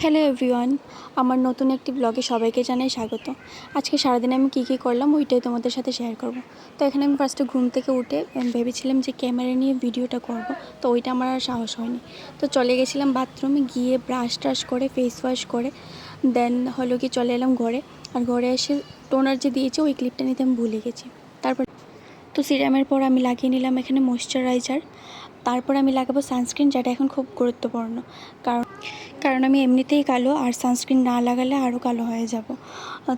Hello everyone, আমার নতুন একটি ব্লগে সবাইকে জানাই স্বাগত। আজকে সারাদিন আমি কী করলাম ওইটাই তোমাদের সাথে শেয়ার করব। তো এখানে আমি ফার্স্টে ঘুম থেকে উঠে ভেবেছিলাম যে ক্যামেরা নিয়ে ভিডিওটা করব, তো ওইটা আমার আর সাহস হয়নি। তো চলে গেছিলাম বাথরুমে, গিয়ে ব্রাশ করে ফেস ওয়াশ করে দেন হলো কি চলে এলাম ঘরে। আর ঘরে এসে টোনার যে দিয়েছে ওই ক্লিপটা নিতে আমি ভুলে গেছি। তারপর তো সিরামের পর আমি লাগিয়ে নিলাম এখানে ময়েশ্চারাইজার। তারপর আমি লাগাবো সানস্ক্রিন, যেটা এখন খুব গুরুত্বপূর্ণ, কারণ আমি এমনিতেই কালো, আর সানস্ক্রিন না লাগালে আরও কালো হয়ে যাব।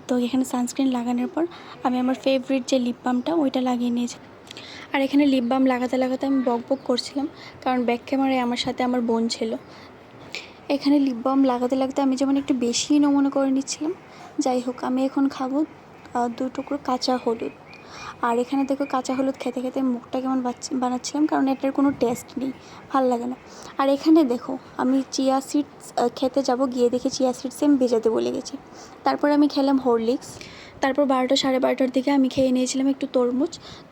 তো এখানে সানস্ক্রিন লাগানোর পর আমি আমার ফেভারিট যে লিপ বামটা ওইটা লাগিয়ে নিয়েছি। আর এখানে লিপ বাম লাগাতে আমি বক করছিলাম, কারণ ব্যাক ক্যামেরায় আমার সাথে আমার বোন ছিল। এখানে লিপ বাম লাগাতে আমি যেমন একটু বেশি নমুনা করে নিচ্ছিলাম। যাই হোক, আমি এখন খাবো 2 টুকরো কাঁচা হলুদ। আর এখানে দেখো কাঁচা হলুদ খেতে মুখটা কেমন বানাচ্ছিলাম, কারণ এটার কোনো টেস্ট নেই, ভাল লাগে না। আর এখানে দেখো আমি চিয়া সিডস খেতে যাব, গিয়ে দেখি চিয়া সিডস আমি ভেজাতে বলে গেছি। তারপর আমি খেলাম হরলিক্স। তারপর 12টা সাড়ে 12টার দিকে আমি খেয়ে নিয়েছিলাম একটু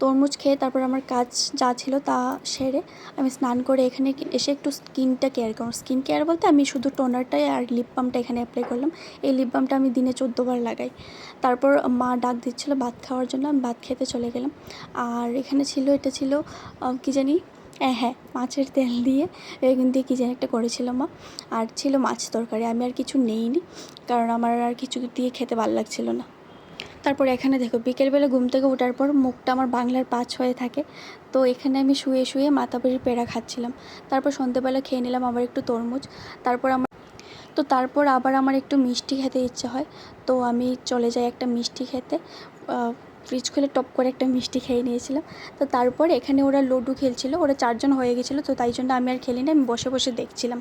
তরমুজ খেয়ে তারপর আমার কাজ যা ছিল তা সেরে আমি স্নান করে এখানে এসে একটু স্কিনটা কেয়ার করলাম। স্কিন কেয়ার বলতে আমি শুধু টোনারটাই আর লিপ বামটা এখানে অ্যাপ্লাই করলাম। এই লিপ বামটা আমি দিনে 14 বার লাগাই। তারপর মা ডাক দিচ্ছিল ভাত খাওয়ার জন্য, আমি ভাত খেতে চলে গেলাম। আর এখানে এটা ছিল কী জানি, হ্যাঁ মাছের তেল দিয়ে দিয়ে কী জানি একটা করেছিল মা। আর ছিল মাছ তরকারি। আমি আর কিছু নেইনি, কারণ আমার আর কিছু দিয়ে খেতে ভালো লাগছিল না। তারপর এখানে দেখো বিকেলবেলা ঘুম থেকে ওঠার পর মুখটা আমার বাংলার 5 হয়ে থাকে। তো এখানে আমি শুয়ে মাথাপির পেড়া খাচ্ছিলাম। তারপর সন্ধ্যেবেলা খেয়ে নিলাম আবার একটু তরমুজ। তারপর আবার আমার একটু মিষ্টি খেতে ইচ্ছে হয়, তো আমি চলে যাই একটা মিষ্টি খেতে। ফ্রিজ খুলে টপ করে একটা মিষ্টি খেয়ে নিয়েছিলাম। তো তারপর এখানে ওরা লুডো খেলছিল, ওরা 4 জন হয়ে গেছিলো, তো তাই জন্য আমি আর খেলি না, আমি বসে দেখছিলাম।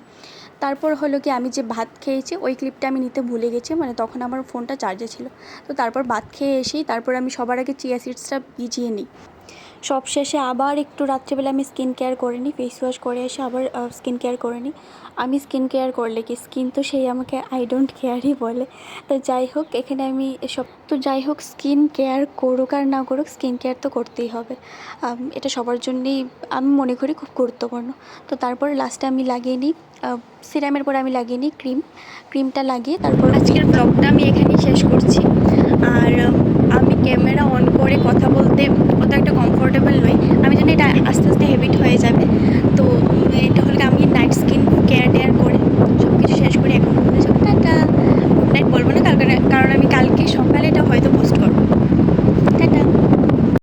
তারপর হলো কি আমি যে ভাত খেয়েছি ওই ক্লিপটা আমি নিতে ভুলে গেছি, মানে তখন আমার ফোনটা চার্জে ছিল। তো তারপর ভাত খেয়ে এসেই তারপর আমি সবার আগে চিয়া সিডসটা ভিজিয়ে নিই। সব শেষে আবার একটু রাত্রিবেলা আমি স্কিন কেয়ার করে নিই, ফেস ওয়াশ করে এসে আবার স্কিন কেয়ার করে নিই। আমি স্কিন কেয়ার করলে কি স্কিন তো সেই আমাকে আই ডোন্ট কেয়ারই বলে। তো যাই হোক, এখানে আমি স্কিন কেয়ার করুক আর না করুক, স্কিন কেয়ার তো করতেই হবে। এটা সবার জন্যেই আমি মনে করি খুব গুরুত্বপূর্ণ। তো তারপর লাস্টে আমি লাগিয়ে নিই সিরামের পরে আমি লাগিয়ে নিই ক্রিমটা লাগিয়ে তারপর আজকের ব্লগটা আমি এখানেই শেষ করছি। আর